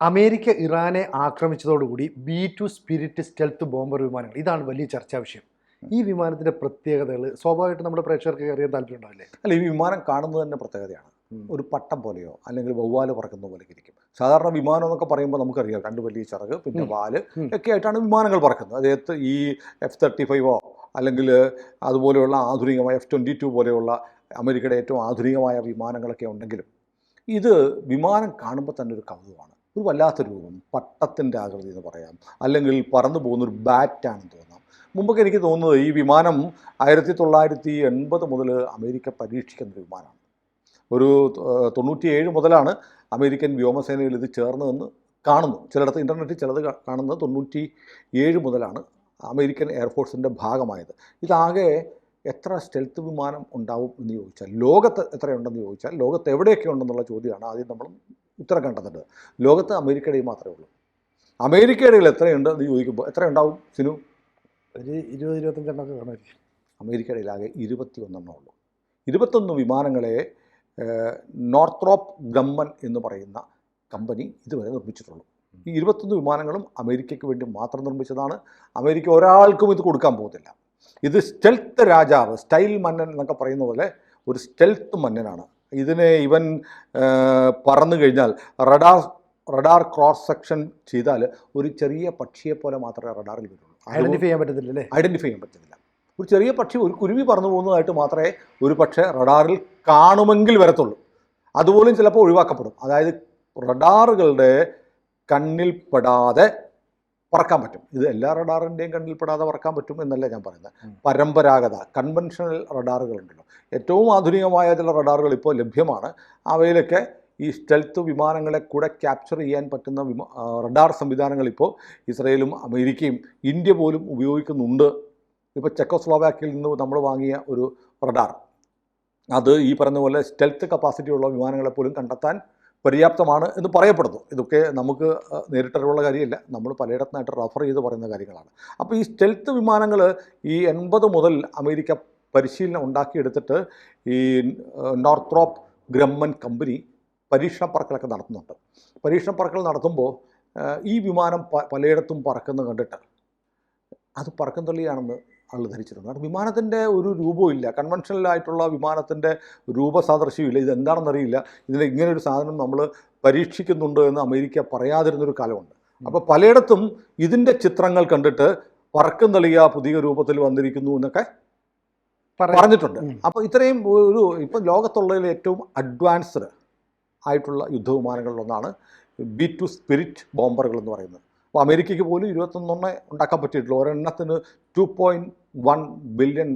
America ഇറാനെ ആക്രമിച്ചതോടുകൂടി B-2 spirit stealth bomber വിമാനങ്ങൾ ഇതാണ് വലിയ ചർച്ചാ വിഷയം. ഈ വിമാനത്തിൻ്റെ പ്രത്യേകതകൾ സ്വാഭാവികമായിട്ട് നമ്മുടെ പ്രേക്ഷകർക്ക് അറിയാൻ താല്പര്യം ഉണ്ടാവില്ലേ? അല്ല, ഈ വിമാനം കാണുന്നത് തന്നെ പ്രത്യേകതയാണ്. ഒരു പട്ടം പോലെയോ അല്ലെങ്കിൽ വവ്വാല് പറക്കുന്ന പോലെ ഇരിക്കും. സാധാരണ വിമാനം എന്നൊക്കെ പറയുമ്പോൾ നമുക്കറിയാം, രണ്ട് വലിയ ചിറക് പിന്നെ വാല് ഒക്കെ ആയിട്ടാണ് വിമാനങ്ങൾ പറക്കുന്നത്. അതേത്ത് ഈ F-35 അല്ലെങ്കിൽ അതുപോലെയുള്ള ആധുനികമായ F-22 പോലെയുള്ള അമേരിക്കയുടെ ഏറ്റവും ആധുനികമായ വിമാനങ്ങളൊക്കെ ഉണ്ടെങ്കിലും ഇത് വിമാനം കാണുമ്പോൾ തന്നെ ഒരു കൗതുകമാണ്. ഒരു വല്ലാത്ത രൂപം, പട്ടത്തിൻ്റെ ആകൃതി എന്ന് പറയാം, അല്ലെങ്കിൽ പറന്നു പോകുന്നൊരു ബാറ്റാണെന്ന് തോന്നാം. മുമ്പൊക്കെ എനിക്ക് തോന്നുന്നത് ഈ വിമാനം 1980 മുതൽ അമേരിക്ക പരീക്ഷിക്കുന്ന വിമാനമാണ്. ഒരു 97 മുതലാണ് അമേരിക്കൻ വ്യോമസേനയിൽ ഇത് ചേർന്നതെന്ന് കാണുന്നു. ചിലയിടത്ത് ഇൻ്റർനെറ്റിൽ ചിലത് കാണുന്നത് 97 മുതലാണ് അമേരിക്കൻ എയർഫോഴ്സിൻ്റെ ഭാഗമായത്. ഇതാകെ എത്ര സ്റ്റെൽത്ത് വിമാനം ഉണ്ടാവും എന്ന് ചോദിച്ചാൽ, ലോകത്ത് എത്രയുണ്ടെന്ന് ചോദിച്ചാൽ, ലോകത്ത് എവിടെയൊക്കെ ഉണ്ടെന്നുള്ള ചോദ്യമാണ് ആദ്യം നമ്മൾ ഉത്തരം കണ്ടെത്തേണ്ടത്. ലോകത്ത് അമേരിക്കയുടെയും മാത്രമേ ഉള്ളൂ. അമേരിക്കയുടെ എത്രയുണ്ട് എന്ന് ചോദിക്കുമ്പോൾ എത്രയുണ്ടാവും സിനു? ഒരു 20-25 എണ്ണമൊക്കെ കാണുമായിരിക്കും. അമേരിക്കയുടെ ആകെ 21 ഉള്ളൂ. 21 വിമാനങ്ങളെ നോർത്രോപ്പ് ഗ്രമ്മൻ എന്ന് പറയുന്ന കമ്പനി ഇതുവരെ നിർമ്മിച്ചിട്ടുള്ളൂ. ഈ 21 വിമാനങ്ങളും അമേരിക്കയ്ക്ക് വേണ്ടി മാത്രം നിർമ്മിച്ചതാണ്. അമേരിക്ക ഒരാൾക്കും ഇത് കൊടുക്കാൻ പോകുന്നില്ല. ഇത് സ്റ്റെൽത്ത് രാജാവ്, സ്റ്റൈൽ മന്നൻ എന്നൊക്കെ പറയുന്ന പോലെ ഒരു സ്റ്റെൽത്ത് മന്നനാണ്. ഇതിനെ ഇവൻ പറന്നു കഴിഞ്ഞാൽ റഡാർ ക്രോസ് സെക്ഷൻ ചെയ്താൽ ഒരു ചെറിയ പക്ഷിയെ പോലെ മാത്രമേ റഡാറിൽ വരുള്ളൂ. ഐഡൻറ്റിഫൈ ചെയ്യാൻ പറ്റത്തില്ല. ഐഡൻറ്റിഫൈ ചെയ്യാൻ പറ്റുന്നില്ല. ഒരു ചെറിയ പക്ഷി, ഒരു കുരുവി പറന്നു പോകുന്നതായിട്ട് മാത്രമേ ഒരു പക്ഷേ റഡാറിൽ കാണുമെങ്കിൽ വരത്തുള്ളൂ. അതുപോലും ചിലപ്പോൾ ഒഴിവാക്കപ്പെടും. അതായത് റഡാറുകളുടെ കണ്ണിൽപ്പെടാതെ പറക്കാൻ പറ്റും. ഇത് എല്ലാ റഡാറിൻ്റെയും കണ്ണിൽപ്പെടാതെ പറക്കാൻ പറ്റും എന്നല്ല ഞാൻ പറയുന്നത്. പരമ്പരാഗത കൺവെൻഷണൽ റഡാറുകളുണ്ടല്ലോ, ഏറ്റവും ആധുനികമായ ചില റഡാറുകൾ ഇപ്പോൾ ലഭ്യമാണ്. അവയിലൊക്കെ ഈ സ്റ്റെൽത്ത് വിമാനങ്ങളെ കൂടെ ക്യാപ്ചർ ചെയ്യാൻ പറ്റുന്ന റഡാർ സംവിധാനങ്ങൾ ഇപ്പോൾ ഇസ്രയേലും അമേരിക്കയും ഇന്ത്യ പോലും ഉപയോഗിക്കുന്നുണ്ട്. ഇപ്പോൾ ചെക്കോസ്ലോവാക്യയിൽ നിന്ന് നമ്മൾ വാങ്ങിയ ഒരു റഡാർ, അത് ഈ പറഞ്ഞ പോലെ സ്റ്റെൽത്ത് കപ്പാസിറ്റി ഉള്ള വിമാനങ്ങളെ പോലും കണ്ടെത്താൻ പര്യാപ്തമാണ് എന്ന് പറയപ്പെടുന്നു. ഇതൊക്കെ നമുക്ക് നേരിട്ടറിവുള്ള കാര്യമില്ല, നമ്മൾ പലയിടത്തുനിന്നായിട്ട് റെഫർ ചെയ്ത് പറയുന്ന കാര്യങ്ങളാണ്. അപ്പോൾ ഈ സ്റ്റെൽത്ത് വിമാനങ്ങൾ ഈ 80 മുതൽ അമേരിക്ക പരിശീലനം ഉണ്ടാക്കിയെടുത്തിട്ട് ഈ നോർത്രോപ്പ് ഗ്രമ്മൻ കമ്പനി പരീക്ഷണ പറക്കലൊക്കെ നടത്തുന്നുണ്ട്. പരീക്ഷണ പറക്കൽ നടത്തുമ്പോൾ ഈ വിമാനം പലയിടത്തും പറക്കുന്നത് കണ്ടിട്ട് അത് പറക്കം തള്ളിയാണെന്ന് ആൾ ധരിച്ചിരുന്നു. കാരണം വിമാനത്തിൻ്റെ ഒരു രൂപവും ഇല്ല, കൺവെൻഷനലായിട്ടുള്ള വിമാനത്തിൻ്റെ രൂപസാദൃശ്യമില്ല. ഇതെന്താണെന്നറിയില്ല. ഇതിന് ഇങ്ങനൊരു സാധനം നമ്മൾ പരീക്ഷിക്കുന്നുണ്ട് എന്ന് അമേരിക്ക പറയാതിരുന്നൊരു കാലമുണ്ട്. അപ്പോൾ പലയിടത്തും ഇതിൻ്റെ ചിത്രങ്ങൾ കണ്ടിട്ട് പറക്കം തള്ളിയ പുതിയ രൂപത്തിൽ വന്നിരിക്കുന്നു എന്നൊക്കെ പറഞ്ഞിട്ടുണ്ട്. അപ്പോൾ ഇത്രയും ഇപ്പോൾ ലോകത്തുള്ളതിൽ ഏറ്റവും അഡ്വാൻസ്ഡ് ആയിട്ടുള്ള യുദ്ധവിമാനങ്ങളിലൊന്നാണ് B-2 സ്പിരിറ്റ് ബോംബറുകൾ എന്ന് പറയുന്നത്. അപ്പോൾ അമേരിക്കയ്ക്ക് പോലും 21 ഉണ്ടാക്കാൻ പറ്റിയിട്ടുള്ളൂ. ഒരെണ്ണത്തിന് $2.1 ബില്യൺ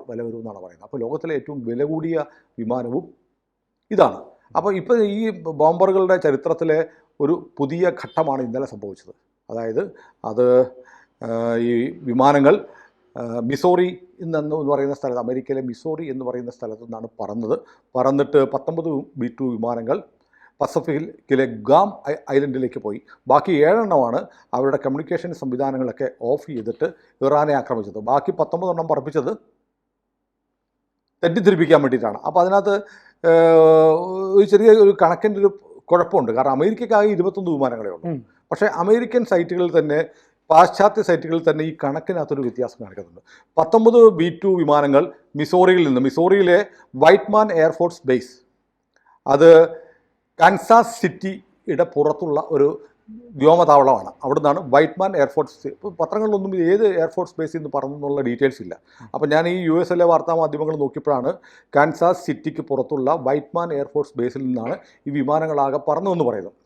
വില വരുമെന്നാണ് പറയുന്നത്. അപ്പോൾ ലോകത്തിലെ ഏറ്റവും വില കൂടിയ വിമാനവും ഇതാണ്. അപ്പോൾ ഇപ്പോൾ ഈ ബോംബറുകളുടെ ചരിത്രത്തിലെ ഒരു പുതിയ ഘട്ടമാണ് ഇന്നലെ സംഭവിച്ചത്. അതായത് അത് ഈ വിമാനങ്ങൾ മിസോറി എന്ന് പറയുന്ന സ്ഥലത്ത്, അമേരിക്കയിലെ മിസോറി എന്ന് പറയുന്ന സ്ഥലത്തു നിന്നാണ് പറന്നിട്ട് 19 B-2 വിമാനങ്ങൾ പസഫിക്കിലെ ഗാം ഐലൻഡിലേക്ക് പോയി. ബാക്കി 7 അവരുടെ കമ്മ്യൂണിക്കേഷൻ സംവിധാനങ്ങളൊക്കെ ഓഫ് ചെയ്തിട്ട് ഇറാനെ ആക്രമിച്ചത്. ബാക്കി 19 പറപ്പിച്ചത് തെറ്റിദ്ധരിപ്പിക്കാൻ വേണ്ടിയിട്ടാണ്. അപ്പോൾ അതിനകത്ത് ഒരു ചെറിയ ഒരു കണക്കിൻ്റെ ഒരു കുഴപ്പമുണ്ട്. കാരണം അമേരിക്കയ്ക്കാകെ 21 വിമാനങ്ങളേ ഉള്ളൂ. പക്ഷേ അമേരിക്കൻ സൈറ്റുകളിൽ തന്നെ, പാശ്ചാത്യ സൈറ്റുകളിൽ തന്നെ ഈ കണക്കിനകത്തൊരു വ്യത്യാസം കാണിക്കുന്നുണ്ട്. 19 B-2 വിമാനങ്ങൾ മിസോറിയിലെ വൈറ്റ്മാൻ എയർഫോഴ്സ് ബേസ്, അത് കാൻസാസ് സിറ്റിയുടെ പുറത്തുള്ള ഒരു വ്യോമതാവളമാണ്. അവിടെ നിന്നാണ് വൈറ്റ്മാൻ എയർഫോഴ്സ്. പത്രങ്ങളിലൊന്നും ഏത് എയർഫോഴ്സ് ബേസിൽ നിന്ന് പറന്നു എന്നുള്ള ഡീറ്റെയിൽസ് ഇല്ല. അപ്പോൾ ഞാൻ ഈ US വാർത്താ മാധ്യമങ്ങൾ നോക്കിയപ്പോഴാണ് കാൻസാസ് സിറ്റിക്ക് പുറത്തുള്ള വൈറ്റ്മാൻ എയർഫോഴ്സ് ബേസിൽ നിന്നാണ് ഈ വിമാനങ്ങളാകെ പറന്നതെന്ന് പറയുന്നത്.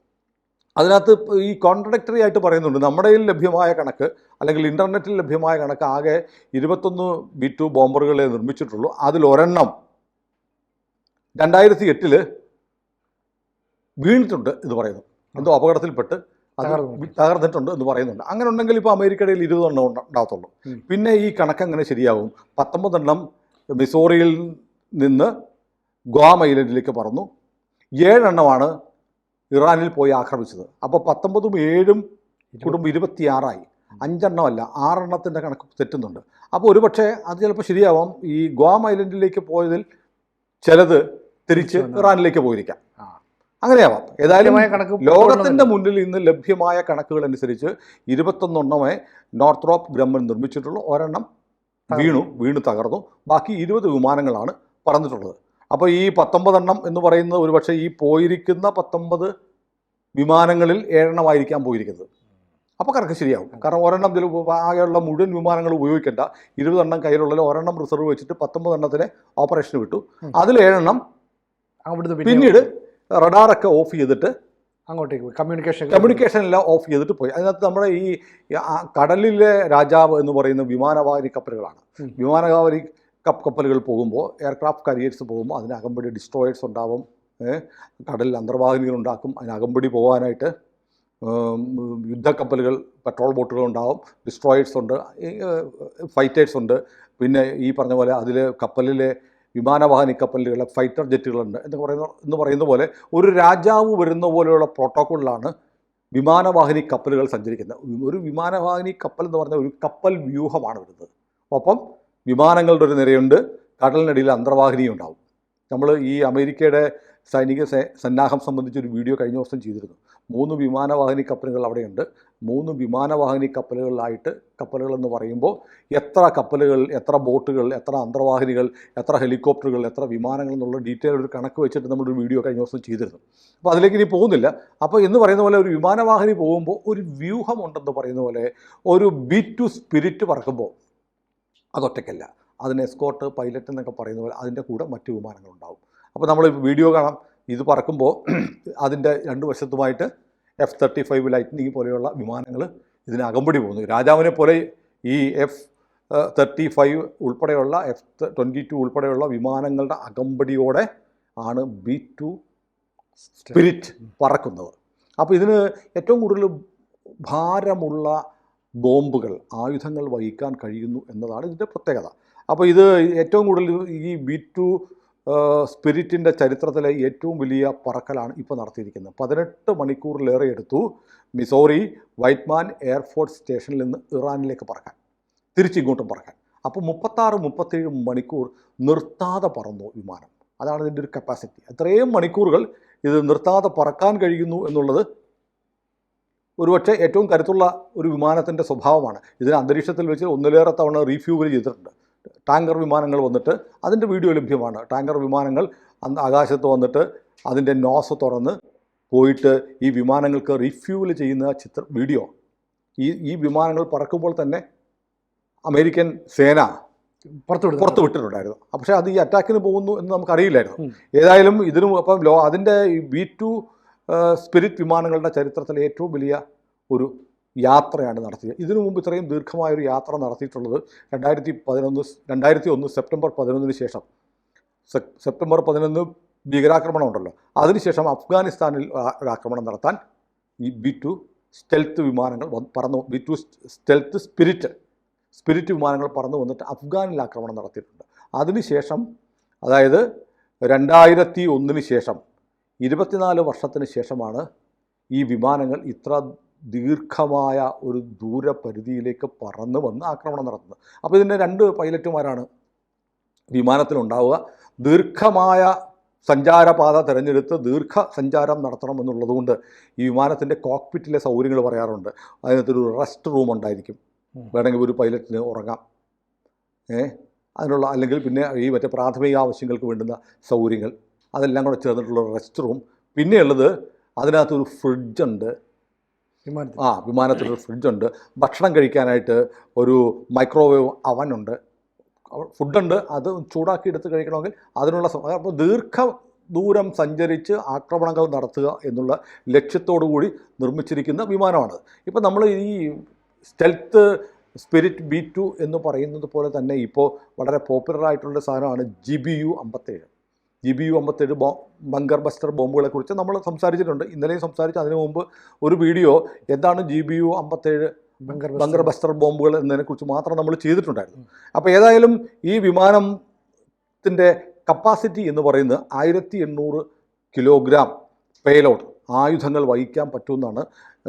അതിനകത്ത് ഈ കോൺട്രഡിക്ടറി ആയിട്ട് പറയുന്നുണ്ട്. നമ്മുടെ കയ്യിൽ ലഭ്യമായ കണക്ക്, അല്ലെങ്കിൽ ഇൻ്റർനെറ്റിൽ ലഭ്യമായ കണക്ക്, ആകെ 21 B-2 ബോംബറുകളെ നിർമ്മിച്ചിട്ടുള്ളൂ. അതിലൊരെണ്ണം 2008 വീണിട്ടുണ്ട് എന്ന് പറയുന്നു. എന്തോ അപകടത്തിൽപ്പെട്ട് അത് തകർന്നിട്ടുണ്ട് എന്ന് പറയുന്നുണ്ട്. അങ്ങനെ ഉണ്ടെങ്കിൽ ഇപ്പോൾ അമേരിക്കയുടെ 20 ഉണ്ടാകത്തുള്ളൂ. പിന്നെ ഈ കണക്ക് അങ്ങനെ ശരിയാവും. 19 മിസോറിയിൽ നിന്ന് ഗ്വാം ഐലൻഡിലേക്ക് പറന്നു, 7 ഇറാനിൽ പോയി ആക്രമിച്ചത്. അപ്പോൾ 19ഉം 7ഉം കൂടുമ്പോൾ 26 5 6 കണക്ക് തെറ്റുന്നുണ്ട്. അപ്പോൾ ഒരുപക്ഷെ അത് ചിലപ്പോൾ ശരിയാവാം. ഈ ഗ്വാം ഐലൻഡിലേക്ക് പോയതിൽ ചിലത് തിരിച്ച് ഇറാനിലേക്ക് പോയിരിക്കാം. അങ്ങനെയാവാം. ഏതായാലും കൃത്യമായ കണക്ക് ലോകത്തിന്റെ മുന്നിൽ ഇന്ന് ലഭ്യമായ കണക്കുകൾ അനുസരിച്ച് 21 നോർത്രോപ്പ് ഗ്രമ്മൻ നിർമ്മിച്ചിട്ടുള്ളൂ. ഒരെണ്ണം വീണു തകർന്നു. ബാക്കി 20 വിമാനങ്ങളാണ് പറന്നിട്ടുള്ളത്. അപ്പോൾ ഈ 19 എന്ന് പറയുന്നത് ഒരുപക്ഷെ ഈ പോയിരിക്കുന്ന 19 വിമാനങ്ങളിൽ 7 പോയിരിക്കുന്നത്. അപ്പോൾ കണക്ക് ശരിയാവും. കാരണം ഒരെണ്ണം ആകെയുള്ള മുഴുവൻ വിമാനങ്ങൾ ഉപയോഗിക്കേണ്ട, 20 കയ്യിലുള്ളതിൽ ഒരെണ്ണം റിസർവ് വെച്ചിട്ട് 19 ഓപ്പറേഷന് വിട്ടു. അതിൽ 7 പിന്നീട് റഡാറൊക്കെ ഓഫ് ചെയ്തിട്ട് അങ്ങോട്ടേക്ക് പോയി. കമ്മ്യൂണിക്കേഷൻ എല്ലാം ഓഫ് ചെയ്തിട്ട് പോയി. അതിനകത്ത് നമ്മുടെ ഈ കടലിലെ രാജാവ് എന്ന് പറയുന്ന വിമാനവാഹിനി കപ്പലുകളാണ്. വിമാനവാഹിനി കപ്പലുകൾ പോകുമ്പോൾ, എയർക്രാഫ്റ്റ് കാരിയേഴ്സ് പോകുമ്പോൾ അതിന് അകമ്പടി ഡിസ്ട്രോയേഴ്സ് ഉണ്ടാവും, കടലിൽ അന്തർവാഹിനികൾ ഉണ്ടാക്കും. അതിന് അകമ്പടി പോകാനായിട്ട് യുദ്ധക്കപ്പലുകൾ, പെട്രോൾ ബോട്ടുകൾ ഉണ്ടാവും, ഡിസ്ട്രോയേഴ്സ് ഉണ്ട്, ഫൈറ്റേഴ്സ് ഉണ്ട്. പിന്നെ ഈ പറഞ്ഞ പോലെ അതിൽ കപ്പലിലെ വിമാനവാഹിനി കപ്പലുകളെ ഫൈറ്റർ ജെറ്റുകളുണ്ട് എന്ന് പറയുന്ന പോലെ ഒരു രാജാവ് വരുന്ന പോലെയുള്ള പ്രോട്ടോക്കോളിലാണ് വിമാനവാഹിനി കപ്പലുകൾ സഞ്ചരിക്കുന്നത്. ഒരു വിമാനവാഹിനി കപ്പൽ എന്ന് പറഞ്ഞാൽ ഒരു കപ്പൽ വ്യൂഹമാണ് വരുന്നത്. ഒപ്പം വിമാനങ്ങളുടെ ഒരു നിരയുണ്ട്, കടലിനടിയിൽ അന്തർവാഹിനിയും ഉണ്ടാവും. നമ്മൾ ഈ അമേരിക്കയുടെ സൈനിക സന്നാഹം സംബന്ധിച്ചൊരു വീഡിയോ കഴിഞ്ഞ ദിവസം ചെയ്തിരുന്നു. 3 വിമാനവാഹിനി കപ്പലുകൾ അവിടെയുണ്ട്. 3 വിമാനവാഹിനി കപ്പലുകൾ എന്ന് പറയുമ്പോൾ എത്ര കപ്പലുകൾ, എത്ര ബോട്ടുകൾ, എത്ര അന്തർവാഹിനികൾ, എത്ര ഹെലികോപ്റ്ററുകൾ, എത്ര വിമാനങ്ങൾ എന്നുള്ള ഡീറ്റെയിൽ ഒരു കണക്ക് വെച്ചിട്ട് നമ്മളൊരു വീഡിയോ കഴിഞ്ഞ ദിവസം ചെയ്തിരുന്നു. അപ്പോൾ അതിലേക്ക് ഇനി പോകുന്നില്ല. അപ്പോൾ എന്ന് പറയുന്ന പോലെ ഒരു വിമാനവാഹിനി പോകുമ്പോൾ ഒരു വ്യൂഹമുണ്ടെന്ന് പറയുന്ന പോലെ ഒരു B2 സ്പിരിറ്റ് പറക്കുമ്പോൾ അതൊറ്റയ്ക്കല്ല, അതിന് എസ്കോർട്ട്, പൈലറ്റ് എന്നൊക്കെ പറയുന്ന പോലെ അതിൻ്റെ കൂടെ മറ്റു വിമാനങ്ങളുണ്ടാവും. അപ്പോൾ നമ്മൾ വീഡിയോ കാണാം. ഇത് പറക്കുമ്പോൾ അതിൻ്റെ 2 വശത്തുമായിട്ട് F-35 ലൈറ്റ്നിങ് പോലെയുള്ള വിമാനങ്ങൾ ഇതിന് അകമ്പടി പോകുന്നു. രാജാവിനെ പോലെ ഈ F-35 ഉൾപ്പെടെയുള്ള F-22 ഉൾപ്പെടെയുള്ള വിമാനങ്ങളുടെ അകമ്പടിയോടെ ആണ് B2 സ്പിരിറ്റ് പറക്കുന്നത്. അപ്പോൾ ഇതിന് ഏറ്റവും കൂടുതൽ ഭാരമുള്ള ബോംബുകൾ, ആയുധങ്ങൾ വഹിക്കാൻ കഴിയുന്നു എന്നതാണ് ഇതിൻ്റെ പ്രത്യേകത. അപ്പോൾ ഇത് ഏറ്റവും കൂടുതൽ ഈ B2 സ്പിരിറ്റിൻ്റെ ചരിത്രത്തിലെ ഏറ്റവും വലിയ പറക്കലാണ് ഇപ്പോൾ നടത്തിയിരിക്കുന്നത്. 18 മണിക്കൂറിലേറെ എടുത്തു മിസോറി വൈറ്റ്മാൻ എയർഫോഴ്സ് സ്റ്റേഷനിൽ നിന്ന് ഇറാനിലേക്ക് പറക്കാൻ, തിരിച്ചിങ്ങോട്ടും പറക്കാൻ. അപ്പോൾ 36-37 മണിക്കൂർ നിർത്താതെ പറന്നു വിമാനം. അതാണ് ഇതിൻ്റെ ഒരു കപ്പാസിറ്റി. അത്രയും മണിക്കൂറുകൾ ഇത് നിർത്താതെ പറക്കാൻ കഴിയുന്നു എന്നുള്ളത് ഒരുപക്ഷെ ഏറ്റവും കരുത്തുള്ള ഒരു വിമാനത്തിൻ്റെ സ്വഭാവമാണ്. ഇതിന് അന്തരീക്ഷത്തിൽ വെച്ച് 1-ലേറെ തവണ റീഫ്യൂവൽ ചെയ്തിട്ടുണ്ട്. ടാങ്കർ വിമാനങ്ങൾ വന്നിട്ട് അതിൻ്റെ വീഡിയോ ലഭ്യമാണ്. ടാങ്കർ വിമാനങ്ങൾ ആകാശത്ത് വന്നിട്ട് അതിൻ്റെ നോസ് തുറന്ന് പോയിട്ട് ഈ വിമാനങ്ങൾക്ക് റീഫ്യൂവൽ ചെയ്യുന്ന വീഡിയോ ഈ വിമാനങ്ങൾ പറക്കുമ്പോൾ തന്നെ അമേരിക്കൻ സേന പുറത്ത് വിട്ടിട്ടുണ്ടായിരുന്നു. പക്ഷേ അത് ഈ അറ്റാക്കിന് പോകുന്നു എന്ന് നമുക്കറിയില്ലായിരുന്നു. ഏതായാലും ഇതിനും അപ്പം അതിൻ്റെ ഈ B2 സ്പിരിറ്റ് വിമാനങ്ങളുടെ ചരിത്രത്തിലെ ഏറ്റവും വലിയ ഒരു യാത്രയാണ് നടത്തിയത്. ഇതിനു മുമ്പ് ഇത്രയും ദീർഘമായൊരു യാത്ര നടത്തിയിട്ടുള്ളത് 2001 സെപ്റ്റംബർ 11 ശേഷം. സെപ്റ്റംബർ 11 ഭീകരാക്രമണം ഉണ്ടല്ലോ, അതിനുശേഷം അഫ്ഗാനിസ്ഥാനിൽ ഒരു ആക്രമണം നടത്താൻ ഈ B2 സ്റ്റെൽത്ത് വിമാനങ്ങൾ B2 സ്റ്റെൽത്ത് സ്പിരിറ്റ് വിമാനങ്ങൾ പറന്നു വന്നിട്ട് അഫ്ഗാനിൽ ആക്രമണം നടത്തിയിട്ടുണ്ട്. അതിനുശേഷം, അതായത് 2001 ശേഷം 24 വർഷത്തിന് ശേഷമാണ് ഈ വിമാനങ്ങൾ ഇത്ര ദീർഘമായ ഒരു ദൂരപരിധിയിലേക്ക് പറന്ന് വന്ന് ആക്രമണം നടത്തുന്നത്. അപ്പോൾ ഇതിൻ്റെ 2 പൈലറ്റുമാരാണ് വിമാനത്തിലുണ്ടാവുക. ദീർഘമായ സഞ്ചാരപാത തിരഞ്ഞെടുത്ത് ദീർഘസഞ്ചാരം നടത്തണമെന്നുള്ളതുകൊണ്ട് ഈ വിമാനത്തിൻ്റെ കോക്പിറ്റിലെ സൗകര്യങ്ങൾ പറയാറുണ്ട്. അതിനകത്തൊരു റെസ്റ്റ് റൂം ഉണ്ടായിരിക്കും, വേണമെങ്കിൽ ഒരു പൈലറ്റിന് ഉറങ്ങാം, അതിനുള്ള, അല്ലെങ്കിൽ പിന്നെ ഈ മറ്റേ പ്രാഥമിക ആവശ്യങ്ങൾക്ക് വേണ്ടുന്ന സൗകര്യങ്ങൾ, അതെല്ലാം കൂടെ ചേർന്നിട്ടുള്ള റെസ്റ്റ് റൂം. പിന്നെയുള്ളത് അതിനകത്തൊരു ഫ്രിഡ്ജുണ്ട്. വിമാനത്തിലൊരു ഫ്രിഡ്ജുണ്ട്. ഭക്ഷണം കഴിക്കാനായിട്ട് ഒരു മൈക്രോവേവ് അവനുണ്ട്. ഫുഡുണ്ട്, അത് ചൂടാക്കി എടുത്ത് കഴിക്കണമെങ്കിൽ അതിനുള്ള. അപ്പോൾ ദൂരം സഞ്ചരിച്ച് ആക്രമണങ്ങൾ നടത്തുക എന്നുള്ള ലക്ഷ്യത്തോടു കൂടി നിർമ്മിച്ചിരിക്കുന്ന വിമാനമാണ്. ഇപ്പോൾ നമ്മൾ ഈ സ്റ്റെൽത്ത് സ്പിരിറ്റ് B2 എന്ന് പറയുന്നത് പോലെ തന്നെ ഇപ്പോൾ വളരെ പോപ്പുലറായിട്ടുള്ള സാധനമാണ് GBU 57. GBU 57 ബങ്കർ ബസ്റ്റർ ബോംബുകളെ കുറിച്ച് നമ്മൾ സംസാരിച്ചിട്ടുണ്ട്. ഇന്നലെയും സംസാരിച്ച്, അതിനു മുമ്പ് ഒരു വീഡിയോ എന്താണ് GBU 57 ബങ്കർ ബസ്റ്റർ ബോംബുകൾ എന്നതിനെക്കുറിച്ച് മാത്രം നമ്മൾ ചെയ്തിട്ടുണ്ടായിരുന്നു. അപ്പോൾ ഏതായാലും ഈ വിമാനത്തിൻ്റെ കപ്പാസിറ്റി എന്ന് പറയുന്നത് 1800 കിലോഗ്രാം പേലോഡ് ആയുധങ്ങൾ വഹിക്കാൻ പറ്റുമെന്നാണ്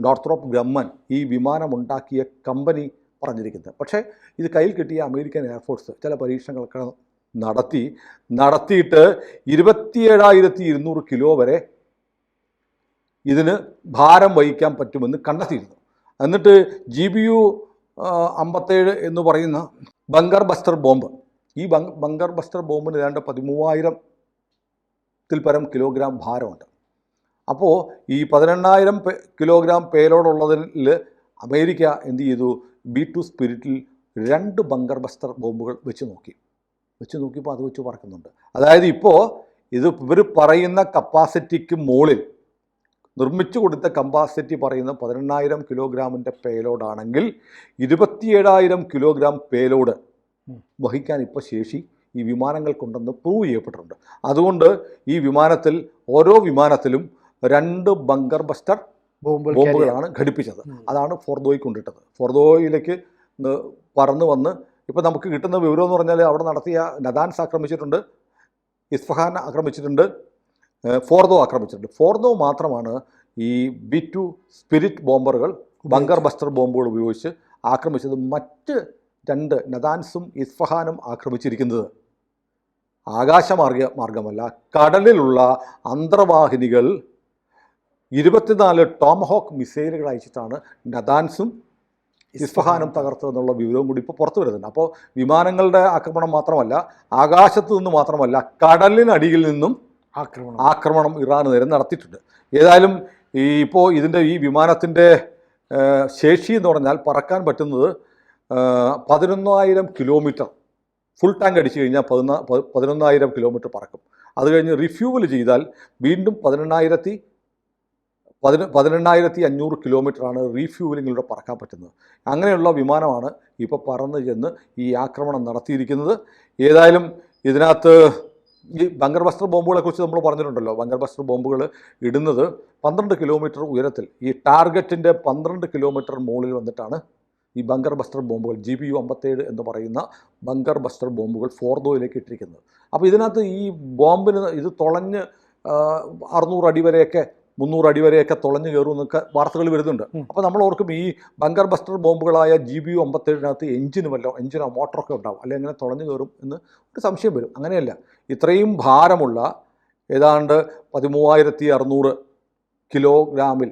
നോർത്രോപ്പ് ഗ്രമ്മൻ ഈ വിമാനമുണ്ടാക്കിയ കമ്പനി പറഞ്ഞിരിക്കുന്നത്. പക്ഷേ ഇത് കയ്യിൽ കിട്ടിയ അമേരിക്കൻ എയർഫോഴ്സ് ചില പരീക്ഷണങ്ങളൊക്കെ നടത്തിയിട്ട് 27,200 കിലോ വരെ ഇതിന് ഭാരം വഹിക്കാൻ പറ്റുമെന്ന് കണ്ടെത്തിയിരുന്നു. എന്നിട്ട് GBU 57 എന്ന് പറയുന്ന ബങ്കർ ബസ്റ്റർ ബോംബ്, ഈ ബങ്കർ ബസ്റ്റർ ബോംബിന് ഏതാണ്ട് 13,000 പരം കിലോഗ്രാം ഭാരമുണ്ട്. അപ്പോൾ ഈ 18,000 കിലോഗ്രാം പേലോടുള്ളതിൽ അമേരിക്ക എന്ത് ചെയ്തു? B2 സ്പിരിറ്റിൽ 2 ബങ്കർ ബസ്റ്റർ ബോംബുകൾ വെച്ച് നോക്കിയപ്പോൾ അത് വെച്ച് പറക്കുന്നുണ്ട്. അതായത് ഇപ്പോൾ ഇവർ പറയുന്ന കപ്പാസിറ്റിക്ക് മുകളിൽ നിർമ്മിച്ചു കൊടുത്ത കപ്പാസിറ്റി പറയുന്ന 18,000 കിലോഗ്രാമിൻ്റെ പേലോഡാണെങ്കിൽ 27,000 കിലോഗ്രാം പേലോഡ് വഹിക്കാൻ ഇപ്പോൾ ശേഷി ഈ വിമാനങ്ങൾക്കുണ്ടെന്ന് പ്രൂവ് ചെയ്യപ്പെട്ടിട്ടുണ്ട്. അതുകൊണ്ട് ഈ വിമാനത്തിൽ ഓരോ വിമാനത്തിലും 2 ബങ്കർ ബസ്റ്റർ ബോംബുകളാണ് ഘടിപ്പിച്ചത്. അതാണ് ഫോർദോയ്ക്ക് കൊണ്ടിട്ടത്. ഫോർദോയിലേക്ക് പറന്ന് വന്ന് ഇപ്പോൾ നമുക്ക് കിട്ടുന്ന വിവരം എന്ന് പറഞ്ഞാൽ അവിടെ നടത്തിയ നദാൻസ് ആക്രമിച്ചിട്ടുണ്ട്, ഇസ്ഫഹാൻ ആക്രമിച്ചിട്ടുണ്ട്, ഫോർദോ ആക്രമിച്ചിട്ടുണ്ട്. ഫോർദോ മാത്രമാണ് ഈ B2 സ്പിരിറ്റ് ബോംബറുകൾ ബങ്കർ ബസ്റ്റർ ബോംബുകൾ ഉപയോഗിച്ച് ആക്രമിച്ചത്. മറ്റ് 2 നദാൻസും ഇസ്ഫഹാനും ആക്രമിച്ചിരിക്കുന്നത് ആകാശമാർഗമല്ല, കടലിലുള്ള അന്തർവാഹിനികൾ 24 ടോമഹോക്ക് മിസൈലുകൾ അയച്ചിട്ടാണ് നദാൻസും ഇസ്ഫഹാനും തകർത്തതെന്നുള്ള വിവരവും കൂടി ഇപ്പോൾ പുറത്തു വരുന്നുണ്ട്. അപ്പോൾ വിമാനങ്ങളുടെ ആക്രമണം മാത്രമല്ല, ആകാശത്തു നിന്ന് മാത്രമല്ല, കടലിനടിയിൽ നിന്നും ആക്രമണം ഇറാൻ നേരെ നടത്തിയിട്ടുണ്ട്. ഏതായാലും ഇപ്പോൾ ഇതിൻ്റെ ഈ വിമാനത്തിൻ്റെ ശേഷി എന്ന് പറഞ്ഞാൽ പറക്കാൻ പറ്റുന്നത് 11,000 കിലോമീറ്റർ ഫുൾ ടാങ്ക് അടിച്ചു കഴിഞ്ഞാൽ 11,000 കിലോമീറ്റർ പറക്കും. അത് കഴിഞ്ഞ് റിഫ്യൂവൽ ചെയ്താൽ വീണ്ടും 18,500 കിലോമീറ്ററാണ് റീഫ്യൂവലിങ്ങിലൂടെ പറക്കാൻ പറ്റുന്നത്. അങ്ങനെയുള്ള വിമാനമാണ് ഇപ്പോൾ പറന്ന് ചെന്ന് ഈ ആക്രമണം നടത്തിയിരിക്കുന്നത്. ഏതായാലും ഇതിനകത്ത് ഈ ബങ്കർ ബസ്റ്റർ ബോംബുകളെക്കുറിച്ച് നമ്മൾ പറഞ്ഞിട്ടുണ്ടല്ലോ. ബങ്കർ ബസ്റ്റർ ബോംബുകൾ ഇടുന്നത് 12 കിലോമീറ്റർ ഉയരത്തിൽ, ഈ ടാർഗറ്റിൻ്റെ 12 കിലോമീറ്റർ മുകളിൽ വന്നിട്ടാണ് ഈ ബങ്കർ ബസ്റ്റർ ബോംബുകൾ GBU 57 എന്ന് പറയുന്ന ബങ്കർ ബസ്റ്റർ ബോംബുകൾ ഫോർദോയിലേക്ക് ഇട്ടിരിക്കുന്നത്. അപ്പോൾ ഇതിനകത്ത് ഈ ബോംബിന് ഇത് തുളഞ്ഞ് 600 അടി വരെയൊക്കെ 300 അടി വരെയൊക്കെ തുളഞ്ഞു കയറും എന്നൊക്കെ വാർത്തകൾ വരുന്നുണ്ട്. അപ്പോൾ നമ്മൾ ഓർക്കും ഈ ബങ്കർ ബസ്റ്റർ ബോംബുകളായ GBU 57 എഞ്ചിനോ മോട്ടറൊക്കെ ഉണ്ടാവും, അല്ലെങ്കിൽ അങ്ങനെ തുളഞ്ഞു കയറും എന്ന് ഒരു സംശയം വരും. അങ്ങനെയല്ല, ഇത്രയും ഭാരമുള്ള ഏതാണ്ട് 13,600 കിലോഗ്രാമിൽ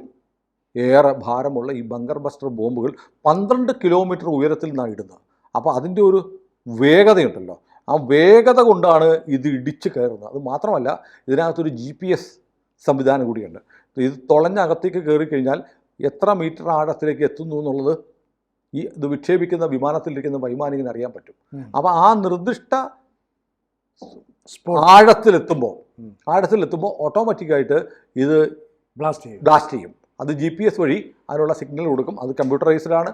ഏറെ ഭാരമുള്ള ഈ ബങ്കർ ബസ്റ്റർ ബോംബുകൾ 12 കിലോമീറ്റർ ഉയരത്തിൽ നിന്നാണ് ഇടുന്നത്. അപ്പോൾ അതിൻ്റെ ഒരു വേഗതയുണ്ടല്ലോ, ആ വേഗത കൊണ്ടാണ് ഇത് ഇടിച്ച് കയറുന്നത്. അത് മാത്രമല്ല, ഇതിനകത്തൊരു GPS സംവിധാനം കൂടിയുണ്ട്. ഇത് തുളഞ്ഞകത്തേക്ക് കയറിക്കഴിഞ്ഞാൽ എത്ര മീറ്റർ ആഴത്തിലേക്ക് എത്തുന്നു എന്നുള്ളത് ഇത് വിക്ഷേപിക്കുന്ന വിമാനത്തിലിരിക്കുന്ന വൈമാനികന് അറിയാൻ പറ്റും. അപ്പോൾ ആ നിർദ്ദിഷ്ട ആഴത്തിലെത്തുമ്പോൾ ഓട്ടോമാറ്റിക്കായിട്ട് ഇത് ബ്ലാസ്റ്റ് ചെയ്യും. അത് GPS വഴി അതിനുള്ള സിഗ്നൽ കൊടുക്കും. അത് കമ്പ്യൂട്ടറൈസ്ഡാണ്,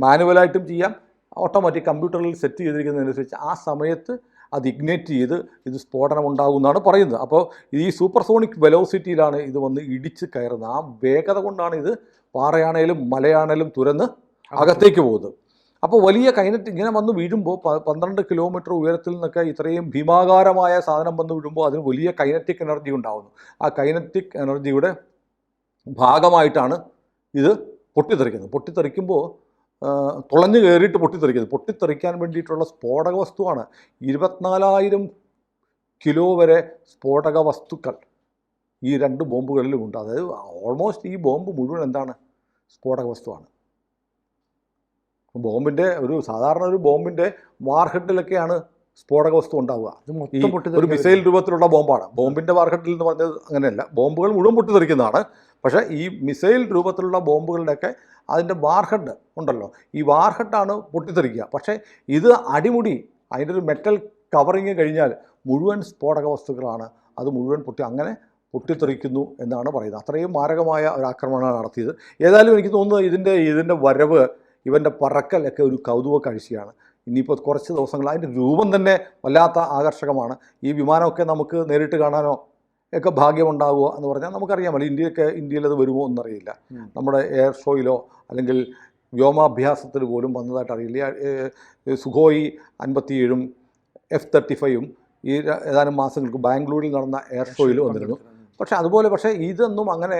മാനുവലായിട്ടും ചെയ്യാം, ഓട്ടോമാറ്റിക് കമ്പ്യൂട്ടറിൽ സെറ്റ് ചെയ്തിരിക്കുന്നതിനനുസരിച്ച് ആ സമയത്ത് അത് ഇഗ്നേറ്റ് ചെയ്ത് ഇത് സ്ഫോടനം ഉണ്ടാകുമെന്നാണ് പറയുന്നത്. അപ്പോൾ ഈ സൂപ്പർസോണിക് വെലോസിറ്റിയിലാണ് ഇത് വന്ന് ഇടിച്ച് കയറുന്നത്. ആ വേഗത കൊണ്ടാണ് ഇത് പാറയാണേലും മലയാണേലും തുരന്ന് അകത്തേക്ക് പോകുന്നത്. അപ്പോൾ വലിയ കൈനറ്റിക് ഇങ്ങനെ വന്ന് വീഴുമ്പോൾ 12 കിലോമീറ്റർ ഉയരത്തിൽ നിന്നൊക്കെ ഇത്രയും ഭീമാകാരമായ സാധനം വന്ന് വീഴുമ്പോൾ അതിന് വലിയ കൈനറ്റിക് എനർജി ഉണ്ടാകുന്നു. ആ കൈനറ്റിക് എനർജിയുടെ ഭാഗമായിട്ടാണ് ഇത് പൊട്ടിത്തെറിക്കുമ്പോൾ തുളഞ്ഞു കയറിയിട്ട് പൊട്ടിത്തെറിക്കാൻ വേണ്ടിയിട്ടുള്ള സ്ഫോടക വസ്തുവാണ്. 24,000 കിലോ വരെ സ്ഫോടക വസ്തുക്കൾ ഈ 2 ബോംബുകളിലും ഉണ്ട്. അതായത് ഓൾമോസ്റ്റ് ഈ ബോംബ് മുഴുവൻ എന്താണ്? സ്ഫോടക വസ്തുവാണ്. സാധാരണ ഒരു ബോംബിൻ്റെ വാർഹെഡിലൊക്കെയാണ് സ്ഫോടക വസ്തു ഉണ്ടാവുക. ഈ ഒരു മിസൈൽ രൂപത്തിലുള്ള ബോംബാണ്. ബോംബിൻ്റെ വാർഹെഡിൽ എന്ന് പറഞ്ഞത് അങ്ങനെയല്ല, ബോംബുകൾ മുഴുവൻ പൊട്ടിത്തെറിക്കുന്നതാണ്. പക്ഷേ ഈ മിസൈൽ രൂപത്തിലുള്ള ബോംബുകളുടെയൊക്കെ അതിൻ്റെ വാർഹെഡ് ഉണ്ടല്ലോ, ഈ വാർഹെഡാണ് പൊട്ടിത്തെറിക്കുക. പക്ഷേ ഇത് അടിമുടി അതിൻ്റെ ഒരു മെറ്റൽ കവറിങ് കഴിഞ്ഞാൽ മുഴുവൻ സ്ഫോടക വസ്തുക്കളാണ്, അത് മുഴുവൻ അങ്ങനെ പൊട്ടിത്തെറിക്കുന്നു എന്നാണ് പറയുന്നത്. അത്രയും മാരകമായ ഒരു ആക്രമണമാണ് നടത്തിയത്. ഏതായാലും എനിക്ക് തോന്നുന്നത് ഇതിൻ്റെ വരവ്, ഇവൻ്റെ പറക്കലൊക്കെ ഒരു കൗതുക കാഴ്ചയാണ്. ഇനിയിപ്പോൾ കുറച്ച് ദിവസങ്ങൾ അതിൻ്റെ രൂപം തന്നെ വല്ലാത്ത ആകർഷകമാണ്. ഈ വിമാനമൊക്കെ നമുക്ക് നേരിട്ട് കാണാനോ ഒക്കെ ഭാഗ്യമുണ്ടാകുമോ എന്ന് പറഞ്ഞാൽ നമുക്കറിയാമല്ലോ. ഇന്ത്യയിൽ അത് വരുമോ എന്നറിയില്ല. നമ്മുടെ എയർ ഷോയിലോ അല്ലെങ്കിൽ വ്യോമാഭ്യാസത്തിൽ പോലും വന്നതായിട്ട് അറിയില്ല. സുഖോയി 57 F-35 ഈ ഏതാനും മാസങ്ങൾക്ക് ബാംഗ്ലൂരിൽ നടന്ന എയർ ഷോയിൽ വന്നിരുന്നു. പക്ഷേ ഇതൊന്നും അങ്ങനെ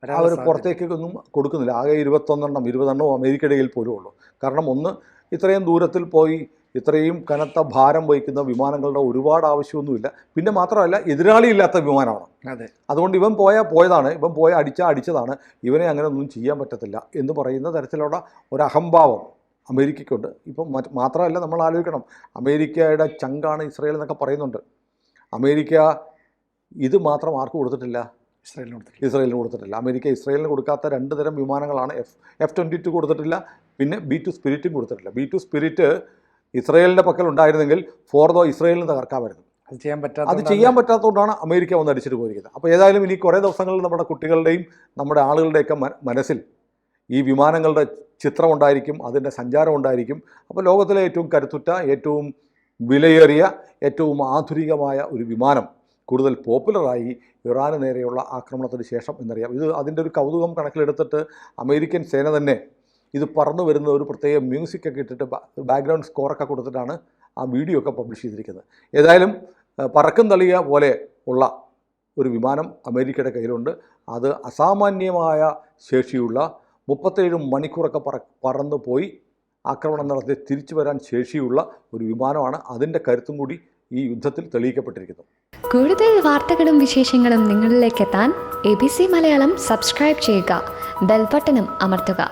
അവർ പുറത്തേക്കൊന്നും കൊടുക്കുന്നില്ല. ആകെ 20 എണ്ണോ അമേരിക്കയുടെ കയ്യിൽ പോലും ഉള്ളൂ. കാരണം ഒന്ന്, ഇത്രയും ദൂരത്തിൽ പോയി ഇത്രയും കനത്ത ഭാരം വഹിക്കുന്ന വിമാനങ്ങളുടെ ഒരുപാട് ആവശ്യമൊന്നുമില്ല. പിന്നെ മാത്രമല്ല എതിരാളിയില്ലാത്ത വിമാനമാണ്. അതെ, അതുകൊണ്ട് ഇവൻ പോയതാണ്, ഇവൻ അടിച്ചതാണ്, ഇവനെ അങ്ങനെ ഒന്നും ചെയ്യാൻ പറ്റത്തില്ല എന്ന് പറയുന്ന തരത്തിലുള്ള ഒരു അഹംഭാവം അമേരിക്കയ്ക്കുണ്ട്. ഇപ്പം മാത്രമല്ല, നമ്മൾ ആലോചിക്കണം, അമേരിക്കയുടെ ചങ്കാണ് ഇസ്രയേൽ എന്നൊക്കെ പറയുന്നുണ്ട്. അമേരിക്ക ഇത് മാത്രം ആർക്ക് കൊടുത്തിട്ടില്ല? ഇസ്രയേലിന് കൊടുത്തിട്ടില്ല. അമേരിക്ക ഇസ്രയേലിന് കൊടുക്കാത്ത 2 തരം വിമാനങ്ങളാണ്. F-22 കൊടുത്തിട്ടില്ല, പിന്നെ B-2 സ്പിരിറ്റും കൊടുത്തിട്ടില്ല. B-2 സ്പിരിറ്റ് ഇസ്രയേലിൻ്റെ പക്കൽ ഉണ്ടായിരുന്നെങ്കിൽ ഫോർദോ ഇസ്രയേലിന് തകർക്കാമായിരുന്നു. അത് ചെയ്യാൻ പറ്റാത്തതുകൊണ്ടാണ് അമേരിക്ക വന്ന് അടിച്ചിട്ട് പോയിരിക്കുന്നത്. അപ്പോൾ ഏതായാലും ഇനി കുറേ ദിവസങ്ങളിൽ നമ്മുടെ കുട്ടികളുടെയും നമ്മുടെ ആളുകളുടെയൊക്കെ മനസ്സിൽ ഈ വിമാനങ്ങളുടെ ചിത്രം ഉണ്ടായിരിക്കും, അതിൻ്റെ സഞ്ചാരം ഉണ്ടായിരിക്കും. അപ്പോൾ ലോകത്തിലെ ഏറ്റവും കരുത്തുറ്റ, ഏറ്റവും വിലയേറിയ, ഏറ്റവും ആധുനികമായ ഒരു വിമാനം കൂടുതൽ പോപ്പുലറായി ഇറാന് നേരെയുള്ള ആക്രമണത്തിന് ശേഷം എന്നറിയാം. അതിൻ്റെ ഒരു കൗതുകം കണക്കിലെടുത്തിട്ട് അമേരിക്കൻ സേന തന്നെ ഇത് പറന്നു വരുന്ന ഒരു പ്രത്യേക മ്യൂസിക്കൊക്കെ ഇട്ടിട്ട് ബാക്ക്ഗ്രൗണ്ട് സ്കോറൊക്കെ കൊടുത്തിട്ടാണ് ആ വീഡിയോ ഒക്കെ പബ്ലിഷ് ചെയ്തിരിക്കുന്നത്. ഏതായാലും പറക്കും തളിക പോലെ ഉള്ള ഒരു വിമാനം അമേരിക്കയുടെ കയ്യിലുണ്ട്. അത് അസാമാന്യമായ ശേഷിയുള്ള 37 മണിക്കൂറൊക്കെ പറന്നു പോയി ആക്രമണം നടത്തി തിരിച്ചു വരാൻ ശേഷിയുള്ള ഒരു വിമാനമാണ്. അതിൻ്റെ കരുത്തും കൂടി ഈ യുദ്ധത്തിൽ തെളിയിക്കപ്പെട്ടിരിക്കുന്നു. കൂടുതൽ വാർത്തകളും വിശേഷങ്ങളും നിങ്ങളിലേക്ക് എത്താൻ ABC മലയാളം സബ്സ്ക്രൈബ് ചെയ്യുക, ബെൽ ബട്ടണും അമർത്തുക.